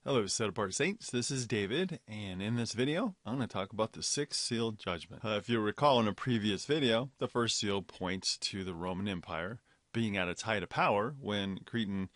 Hello, set apart saints. This is David, and in this video, I'm going to talk about the sixth seal judgment. If you recall in a previous video, the first seal points to the Roman Empire being at its height of power when Cretan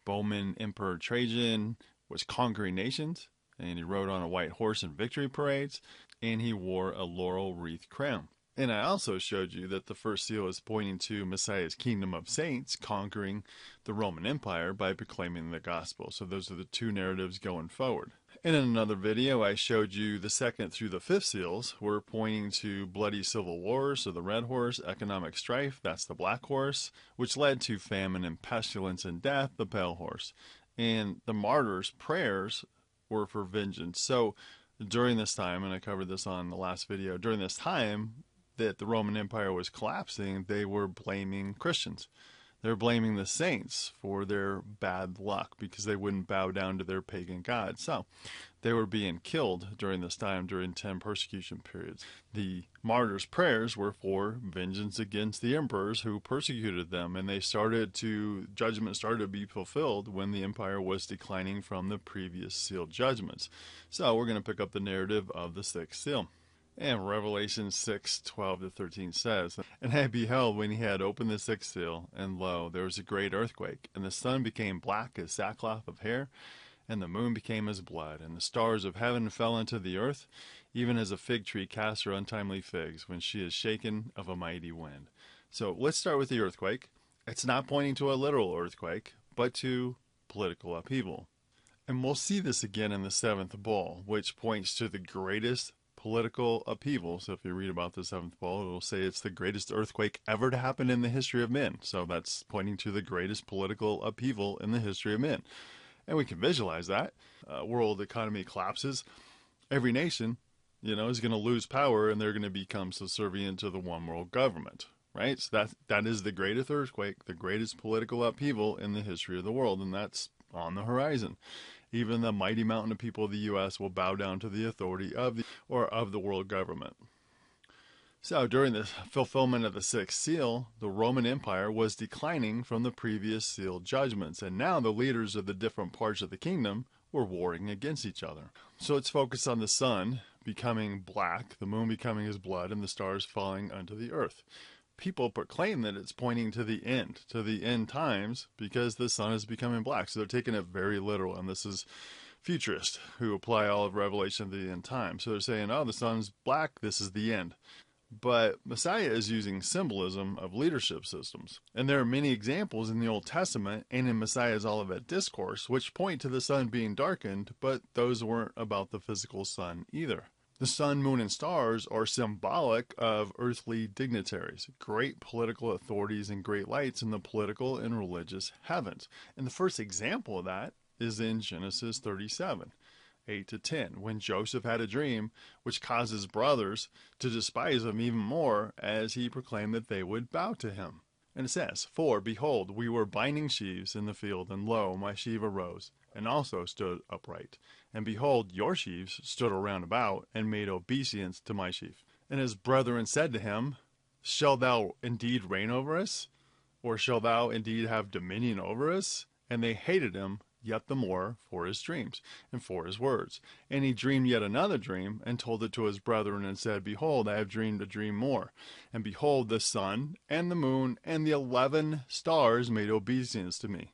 Bowman Emperor Trajan was conquering nations, and he rode on a white horse in victory parades, and he wore a laurel wreath crown. And I also showed you that the first seal is pointing to Messiah's kingdom of saints conquering the Roman Empire by proclaiming the gospel. So those are the two narratives going forward. And in another video, I showed you the second through the fifth seals were pointing to bloody civil wars, so the red horse, economic strife, that's the black horse, which led to famine and pestilence and death, the pale horse. And the martyrs' prayers were for vengeance. So during this time, and I covered this on the last video, during this time, that the Roman Empire was collapsing, they were blaming Christians. They were blaming the saints for their bad luck because they wouldn't bow down to their pagan gods. So they were being killed during this time, during 10 persecution periods. The martyrs' prayers were for vengeance against the emperors who persecuted them, and judgment started to be fulfilled when the empire was declining from the previous seal judgments. So we're going to pick up the narrative of the sixth seal. And Revelation 6:12-13 says, "And I beheld when he had opened the sixth seal, and lo, there was a great earthquake, and the sun became black as sackcloth of hair, and the moon became as blood, and the stars of heaven fell into the earth, even as a fig tree casts her untimely figs when she is shaken of a mighty wind." So let's start with the earthquake. It's not pointing to a literal earthquake, but to political upheaval. And we'll see this again in the seventh bowl, which points to the greatest political upheaval. So if you read about the seventh bowl, it will say it's the greatest earthquake ever to happen in the history of men. So that's pointing to the greatest political upheaval in the history of men. And we can visualize that. World economy collapses. Every nation, is going to lose power, and they're going to become subservient to the one world government. Right? So that is the greatest earthquake, the greatest political upheaval in the history of the world, and that's on the horizon. Even the mighty mountain of people of the U.S. will bow down to the authority of the world government. So during the fulfillment of the sixth seal, the Roman Empire was declining from the previous seal judgments, and now the leaders of the different parts of the kingdom were warring against each other. So let's focus on the sun becoming black, the moon becoming as blood, and the stars falling unto the earth. People proclaim that it's pointing to the end times, because the sun is becoming black. So they're taking it very literal, and this is futurists who apply all of Revelation to the end time. So they're saying, oh, the sun's black, this is the end. But Messiah is using symbolism of leadership systems. And there are many examples in the Old Testament and in Messiah's Olivet Discourse which point to the sun being darkened, but those weren't about the physical sun either. The sun, moon, and stars are symbolic of earthly dignitaries, great political authorities, and great lights in the political and religious heavens. And the first example of that is in Genesis 37, 8-10, when Joseph had a dream which caused his brothers to despise him even more as he proclaimed that they would bow to him. And it says, "For, behold, we were binding sheaves in the field, and lo, my sheaf arose, and also stood upright. And behold, your sheaves stood around about, and made obeisance to my sheaf. And his brethren said to him, Shall thou indeed reign over us? Or shall thou indeed have dominion over us? And they hated him yet the more for his dreams, and for his words. And he dreamed yet another dream, and told it to his brethren, and said, Behold, I have dreamed a dream more. And behold, the sun, and the moon, and the 11 stars made obeisance to me.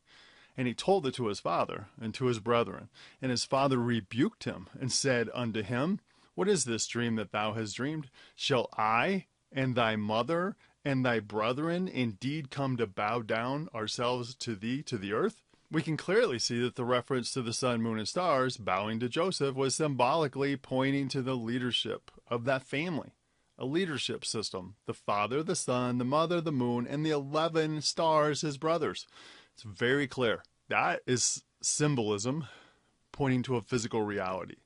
And he told it to his father, and to his brethren. And his father rebuked him, and said unto him, What is this dream that thou hast dreamed? Shall I, and thy mother, and thy brethren indeed come to bow down ourselves to thee to the earth? We can clearly see that the reference to the sun, moon, and stars bowing to Joseph was symbolically pointing to the leadership of that family. A leadership system. The father, the son, the mother, the moon, and the 11 stars, his brothers. It's very clear. That is symbolism pointing to a physical reality.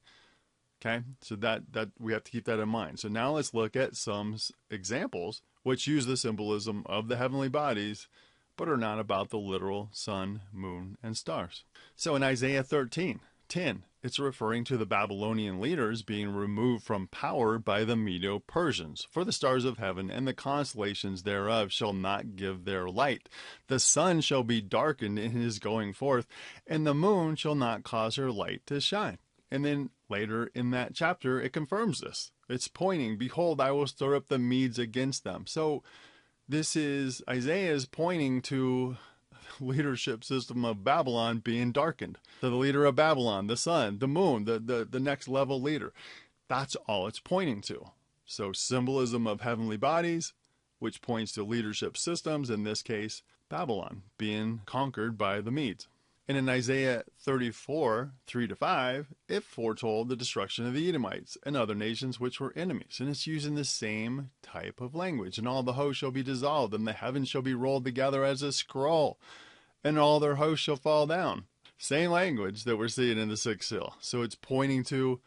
Okay, so that we have to keep that in mind. So now let's look at some examples which use the symbolism of the heavenly bodies, but are not about the literal sun, moon, and stars. So in Isaiah 13, 10, it's referring to the Babylonian leaders being removed from power by the Medo-Persians. For the stars of heaven and the constellations thereof shall not give their light. The sun shall be darkened in his going forth, and the moon shall not cause her light to shine. And then later in that chapter, it confirms this. It's pointing, behold, I will stir up the Medes against them. So this is, Isaiah is pointing to leadership system of Babylon being darkened. So the leader of Babylon, the sun, the moon, the next level leader. That's all it's pointing to. So symbolism of heavenly bodies, which points to leadership systems, in this case, Babylon being conquered by the Medes. And in Isaiah 34, 3-5, it foretold the destruction of the Edomites and other nations which were enemies. And it's using the same type of language. And all the hosts shall be dissolved, and the heavens shall be rolled together as a scroll, and all their hosts shall fall down. Same language that we're seeing in the sixth seal. So it's pointing to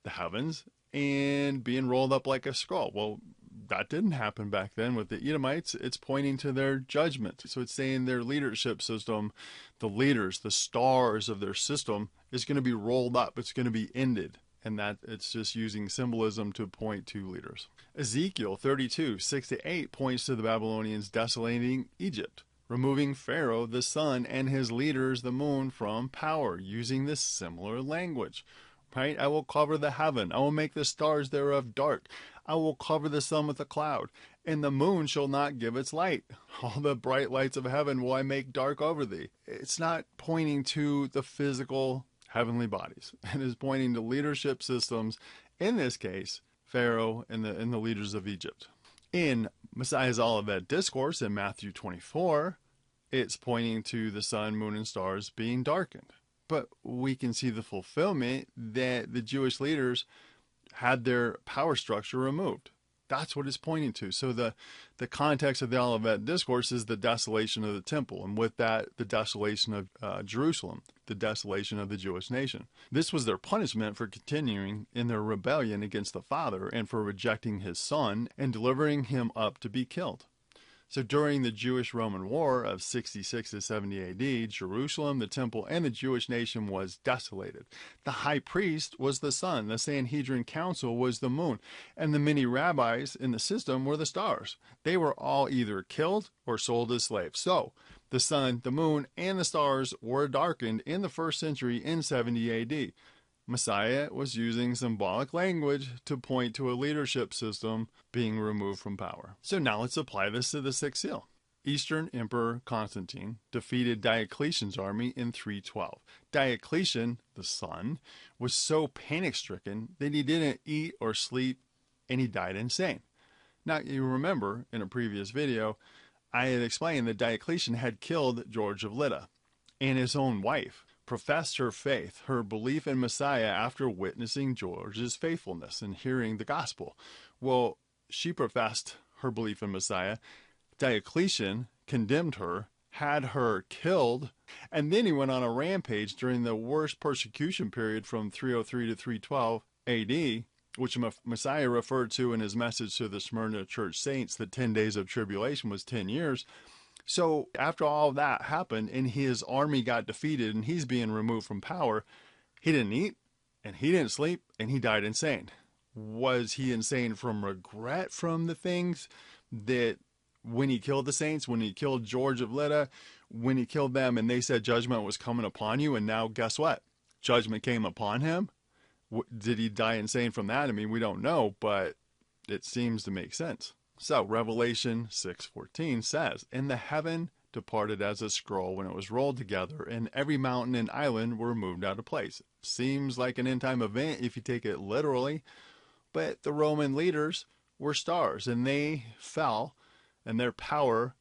the heavens and being rolled up like a scroll. Well, that didn't happen back then with the Edomites. It's pointing to their judgment. So it's saying their leadership system, the leaders, the stars of their system is going to be rolled up. It's going to be ended. And that it's just using symbolism to point to leaders. Ezekiel 32, 6-8 points to the Babylonians desolating Egypt, removing Pharaoh, the sun, and his leaders, the moon, from power, using this similar language. Right? I will cover the heaven. I will make the stars thereof dark. I will cover the sun with a cloud, and the moon shall not give its light. All the bright lights of heaven will I make dark over thee. It's not pointing to the physical heavenly bodies. It is pointing to leadership systems, in this case, Pharaoh and the leaders of Egypt. In Messiah's Olivet Discourse in Matthew 24, it's pointing to the sun, moon, and stars being darkened. But we can see the fulfillment that the Jewish leaders had their power structure removed. That's what it's pointing to. So the context of the Olivet Discourse is the desolation of the temple, and with that, the desolation of Jerusalem, the desolation of the Jewish nation. This was their punishment for continuing in their rebellion against the Father and for rejecting his Son and delivering him up to be killed. So during the Jewish-Roman War of 66 to 70 AD, Jerusalem, the temple, and the Jewish nation was desolated. The high priest was the sun, the Sanhedrin council was the moon, and the many rabbis in the system were the stars. They were all either killed or sold as slaves. So the sun, the moon, and the stars were darkened in the first century in 70 AD. Messiah was using symbolic language to point to a leadership system being removed from power. So now let's apply this to the sixth seal. Eastern Emperor Constantine defeated Diocletian's army in 312. Diocletian, the son, was so panic-stricken that he didn't eat or sleep, and he died insane. Now, you remember in a previous video, I had explained that Diocletian had killed George of Lydda, and his own wife professed her faith, her belief in Messiah after witnessing George's faithfulness and hearing the gospel. Well, she professed her belief in Messiah. Diocletian condemned her, had her killed, and then he went on a rampage during the worst persecution period from 303 to 312 AD, which Messiah referred to in his message to the Smyrna church saints. The 10 days of tribulation was 10 years. So after all that happened and his army got defeated and he's being removed from power, he didn't eat and he didn't sleep and he died insane. Was he insane from regret from the things that when he killed the saints, when he killed George of Lydda, when he killed them and they said judgment was coming upon you, and now guess what? Judgment came upon him. Did he die insane from that? I mean, we don't know, but it seems to make sense. So Revelation 6:14 says, "And the heaven departed as a scroll when it was rolled together, and every mountain and island were moved out of place." Seems like an end time event if you take it literally, but the Roman leaders were stars, and they fell, and their power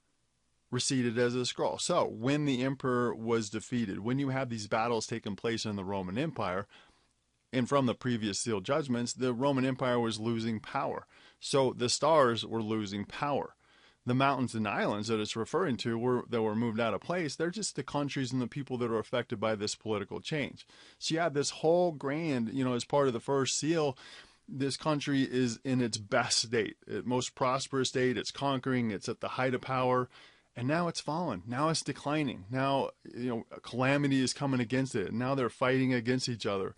receded as a scroll. So when the emperor was defeated, when you have these battles taking place in the Roman Empire, and from the previous seal judgments, the Roman Empire was losing power. So the stars were losing power. The mountains and islands that it's referring to that were moved out of place, they're just the countries and the people that are affected by this political change. So you have this whole grand, as part of the first seal, this country is in its best state, its most prosperous state. It's conquering, it's at the height of power, And now it's fallen. Now it's declining. Now, a calamity is coming against it. And now they're fighting against each other.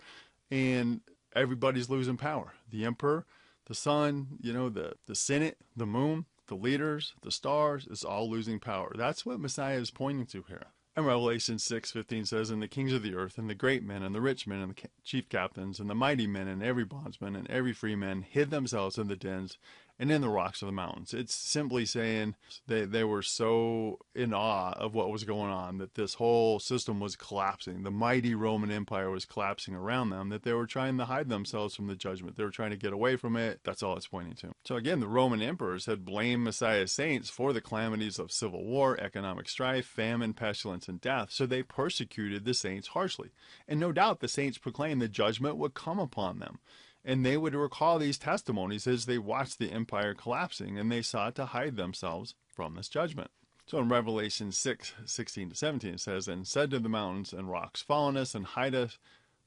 And everybody's losing power. The emperor, the sun, the Senate, the moon, the leaders, the stars, is all losing power. That's what Messiah is pointing to here. And Revelation 6:15 says, "And the kings of the earth, and the great men, and the rich men, and the chief captains, and the mighty men, and every bondsman, and every free man hid themselves in the dens and in the rocks of the mountains." It's simply saying they were so in awe of what was going on, that this whole system was collapsing. The mighty Roman Empire was collapsing around them, that they were trying to hide themselves from the judgment. They were trying to get away from it. That's all it's pointing to. So again, the Roman emperors had blamed Messiah's saints for the calamities of civil war, economic strife, famine, pestilence, and death. So they persecuted the saints harshly. And no doubt the saints proclaimed the judgment would come upon them. And they would recall these testimonies as they watched the empire collapsing, and they sought to hide themselves from this judgment. So in Revelation 6:16-17 it says, "And said to the mountains and rocks, Fall on us, and hide us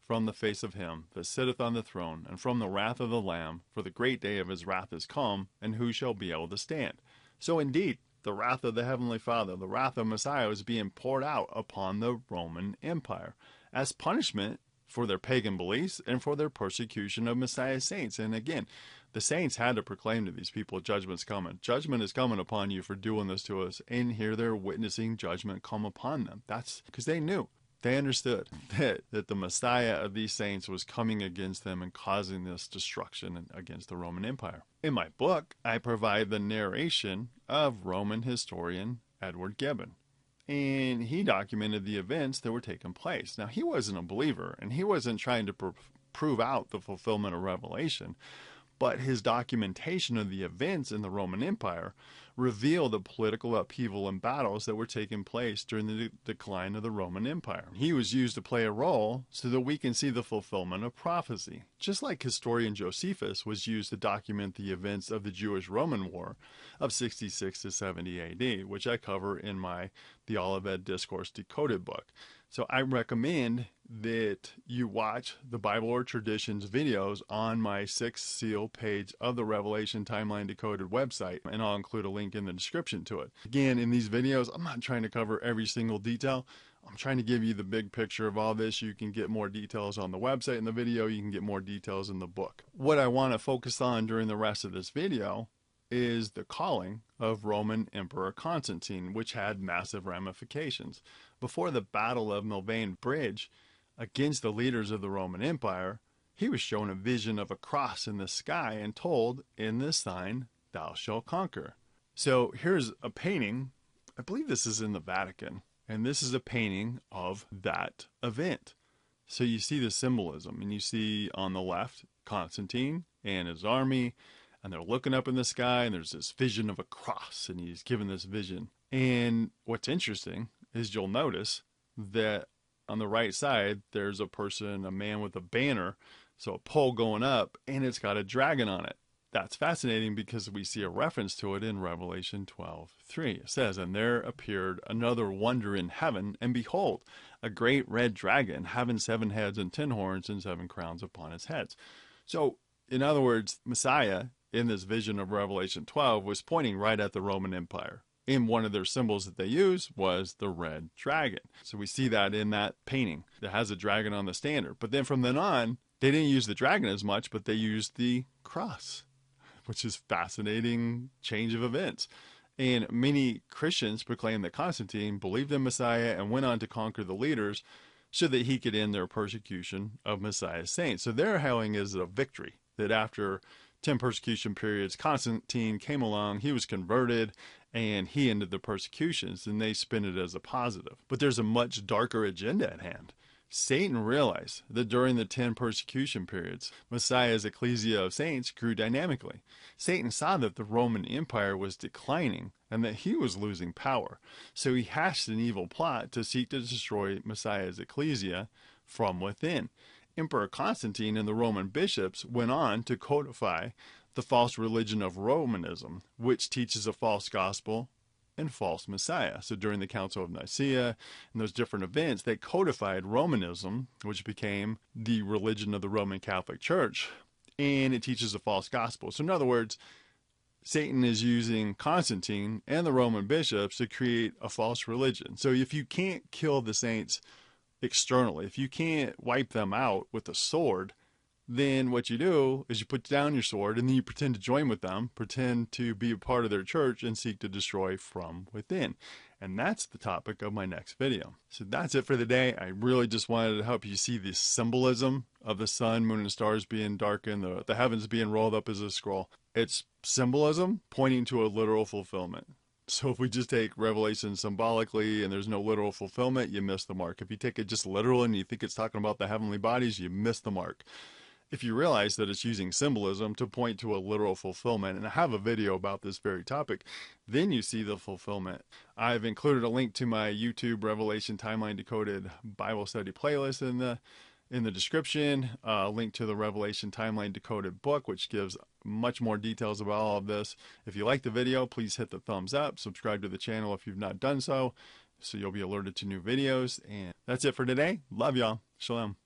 from the face of him that sitteth on the throne, and from the wrath of the Lamb, for the great day of his wrath is come, and who shall be able to stand?" So indeed, the wrath of the Heavenly Father, the wrath of Messiah, was being poured out upon the Roman Empire as punishment for their pagan beliefs and for their persecution of Messiah's saints. And again, the saints had to proclaim to these people, judgment's coming. Judgment is coming upon you for doing this to us. And here they're witnessing judgment come upon them. That's because they knew. They understood that the Messiah of these saints was coming against them and causing this destruction against the Roman Empire. In my book, I provide the narration of Roman historian Edward Gibbon. And he documented the events that were taking place. Now, he wasn't a believer, and he wasn't trying to prove out the fulfillment of Revelation, but his documentation of the events in the Roman Empire revealed the political upheaval and battles that were taking place during the decline of the Roman Empire. He was used to play a role so that we can see the fulfillment of prophecy. Just like historian Josephus was used to document the events of the Jewish-Roman War of 66 to 70 AD, which I cover in the Olivet Discourse Decoded book. So I recommend that you watch the Bible or Traditions videos on my 6th seal page of the Revelation Timeline Decoded website, and I'll include a link in the description to it. Again, in these videos, I'm not trying to cover every single detail. I'm trying to give you the big picture of all this. You can get more details on the website in the video. You can get more details in the book. What I want to focus on during the rest of this video is the calling of Roman Emperor Constantine, which had massive ramifications. Before the Battle of Milvian Bridge against the leaders of the Roman Empire, he was shown a vision of a cross in the sky and told, "In this sign thou shalt conquer." So here's a painting. I believe this is in the Vatican, and this is a painting of that event. So you see the symbolism, and you see on the left Constantine and his army, and they're looking up in the sky, and there's this vision of a cross, and he's given this vision. And what's interesting is you'll notice that on the right side, there's a man with a banner, so a pole going up, and it's got a dragon on it. That's fascinating because we see a reference to it in Revelation 12:3. It says, "And there appeared another wonder in heaven, and behold, a great red dragon, having 7 heads and 10 horns and 7 crowns upon his heads." So, in other words, Messiah, in this vision of Revelation 12, was pointing right at the Roman Empire. And one of their symbols that they use was the red dragon. So we see that in that painting that has a dragon on the standard. But then from then on, they didn't use the dragon as much, but they used the cross, which is fascinating change of events. And many Christians proclaim that Constantine believed in Messiah and went on to conquer the leaders so that he could end their persecution of Messiah's saints. So they're hailing as a victory, that after 10 persecution periods, Constantine came along, he was converted, and he ended the persecutions, and they spin it as a positive. But there's a much darker agenda at hand. Satan realized that during the 10 persecution periods, Messiah's ecclesia of saints grew dynamically. Satan saw that the Roman Empire was declining and that he was losing power. So he hatched an evil plot to seek to destroy Messiah's ecclesia from within. Emperor Constantine and the Roman bishops went on to codify the false religion of Romanism, which teaches a false gospel and false Messiah. So during the Council of Nicaea and those different events, they codified Romanism, which became the religion of the Roman Catholic Church, and it teaches a false gospel. So in other words, Satan is using Constantine and the Roman bishops to create a false religion. So if you can't kill the saints externally, if you can't wipe them out with a sword, then what you do is you put down your sword and then you pretend to join with them, pretend to be a part of their church, and seek to destroy from within. And that's the topic of my next video. So that's it for the day. I really just wanted to help you see the symbolism of the sun, moon, and stars being darkened, the heavens being rolled up as a scroll. It's symbolism pointing to a literal fulfillment. So if we just take Revelation symbolically and there's no literal fulfillment, you miss the mark. If you take it just literal and you think it's talking about the heavenly bodies, you miss the mark. If you realize that it's using symbolism to point to a literal fulfillment, and I have a video about this very topic, then you see the fulfillment. I've included a link to my YouTube Revelation Timeline Decoded Bible Study playlist in the description, a link to the Revelation Timeline Decoded book, which gives much more details about all of this. If you like the video, please hit the thumbs up, subscribe to the channel if you've not done so you'll be alerted to new videos. And that's it for today. Love y'all. Shalom.